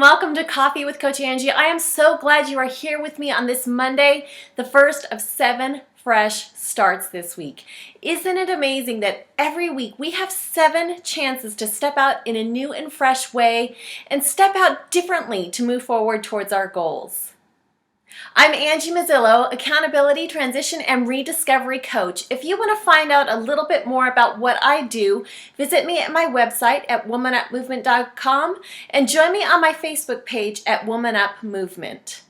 welcome to Coffee with Coach Angie. I am so glad you are here with me on this Monday, the first of 7 fresh starts this week. Isn't it amazing that every week we have 7 chances to step out in a new and fresh way and step out differently to move forward towards our goals? I'm Angie Mozilo, accountability, transition, and rediscovery coach. If you want to find out a little bit more about what I do, visit me at my website at womanupmovement.com and join me on my Facebook page at Woman Up Movement.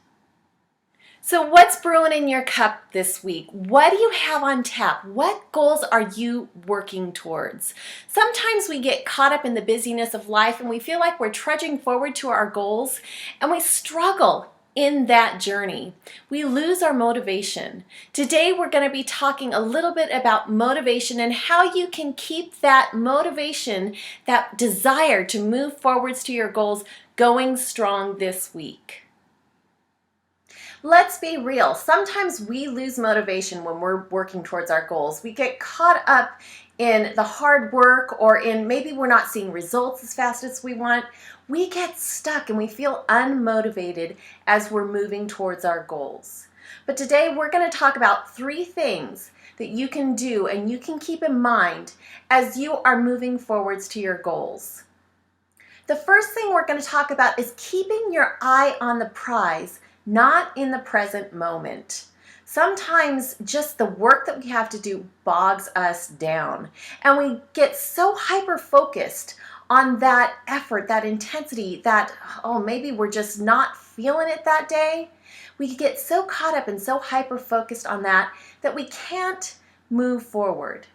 So what's brewing in your cup this week? What do you have on tap? What goals are you working towards? Sometimes we get caught up in the busyness of life and we feel like we're trudging forward to our goals and we struggle in that journey. We lose our motivation. Today we're going to be talking a little bit about motivation and how you can keep that motivation, that desire to move forwards to your goals going strong this week. Let's be real. Sometimes we lose motivation when we're working towards our goals. We get caught up in the hard work or in maybe we're not seeing results as fast as we want. We get stuck and we feel unmotivated as we're moving towards our goals. But today we're going to talk about 3 things that you can do and you can keep in mind as you are moving forwards to your goals. The first thing we're going to talk about is keeping your eye on the prize, not in the present moment. Sometimes just the work that we have to do bogs us down and we get so hyper-focused on that effort, that intensity, that, maybe we're just not feeling it that day. We get so caught up and so hyper-focused on that we can't move forward.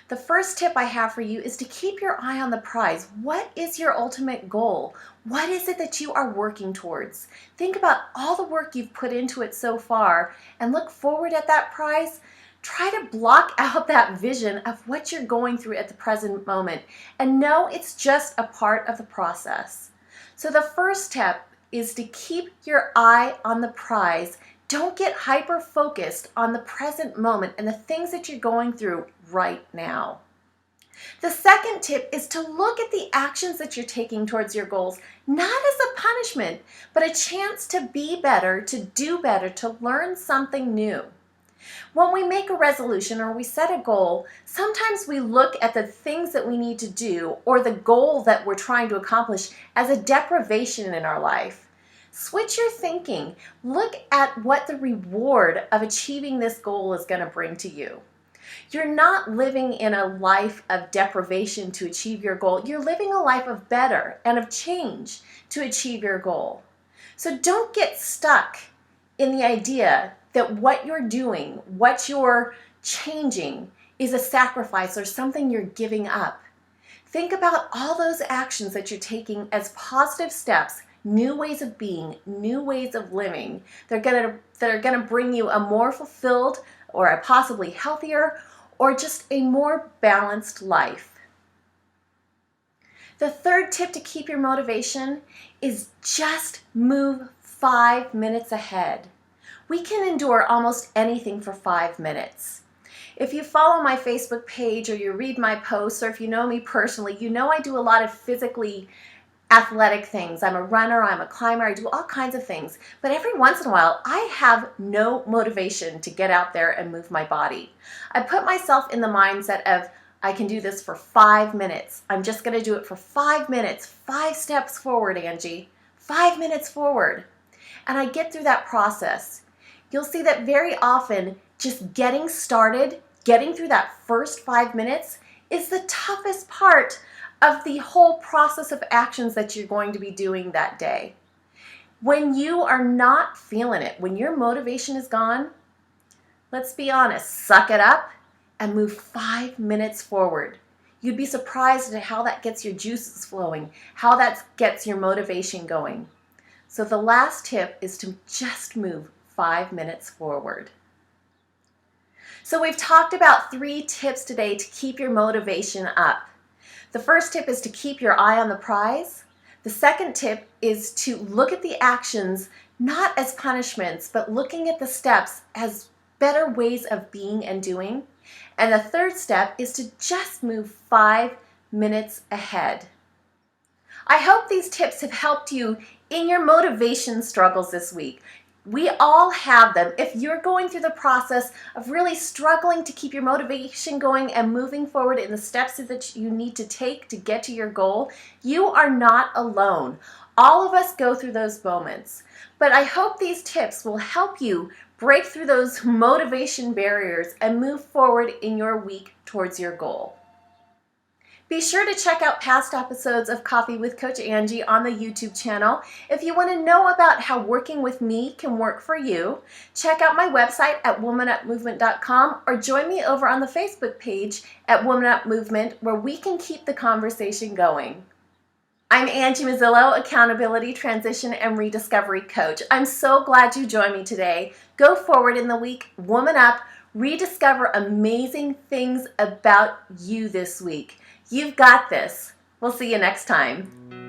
The first tip I have for you is to keep your eye on the prize. What is your ultimate goal? What is it that you are working towards? Think about all the work you've put into it so far and look forward at that prize. Try to block out that vision of what you're going through at the present moment and know it's just a part of the process. So the first step is to keep your eye on the prize. Don't get hyper-focused on the present moment and the things that you're going through right now. The second tip is to look at the actions that you're taking towards your goals, not as a punishment, but a chance to be better, to do better, to learn something new. When we make a resolution or we set a goal, sometimes we look at the things that we need to do or the goal that we're trying to accomplish as a deprivation in our life. Switch your thinking. Look at what the reward of achieving this goal is going to bring to you. You're not living in a life of deprivation to achieve your goal. You're living a life of better and of change to achieve your goal. So don't get stuck in the idea that what you're doing, what you're changing is a sacrifice or something you're giving up. Think about all those actions that you're taking as positive steps, new ways of being, new ways of living. that are gonna bring you a more fulfilled or a possibly healthier or just a more balanced life. The third tip to keep your motivation is just move 5 minutes ahead. We can endure almost anything for 5 minutes. If you follow my Facebook page or you read my posts or if you know me personally, you know I do a lot of physically athletic things. I'm a runner, I'm a climber, I do all kinds of things. But every once in a while, I have no motivation to get out there and move my body. I put myself in the mindset of, I can do this for 5 minutes. I'm just going to do it for 5 minutes. 5 steps forward, Angie. 5 minutes forward. And I get through that process. You'll see that very often just getting started, getting through that first 5 minutes is the toughest part of the whole process of actions that you're going to be doing that day. When you are not feeling it, when your motivation is gone, let's be honest, suck it up and move 5 minutes forward. You'd be surprised at how that gets your juices flowing, how that gets your motivation going. So the last tip is to just move 5 minutes forward. So we've talked about 3 tips today to keep your motivation up. The first tip is to keep your eye on the prize. The second tip is to look at the actions not as punishments, but looking at the steps as better ways of being and doing. And the third step is to just move 5 minutes ahead. I hope these tips have helped you in your motivation struggles this week. We all have them. If you're going through the process of really struggling to keep your motivation going and moving forward in the steps that you need to take to get to your goal, you are not alone. All of us go through those moments. But I hope these tips will help you break through those motivation barriers and move forward in your week towards your goal. Be sure to check out past episodes of Coffee with Coach Angie on the YouTube channel. If you want to know about how working with me can work for you, check out my website at womanupmovement.com or join me over on the Facebook page at Woman Up Movement, where we can keep the conversation going. I'm Angie Mozilo, Accountability, Transition, and Rediscovery Coach. I'm so glad you joined me today. Go forward in the week, woman up, rediscover amazing things about you this week. You've got this. We'll see you next time.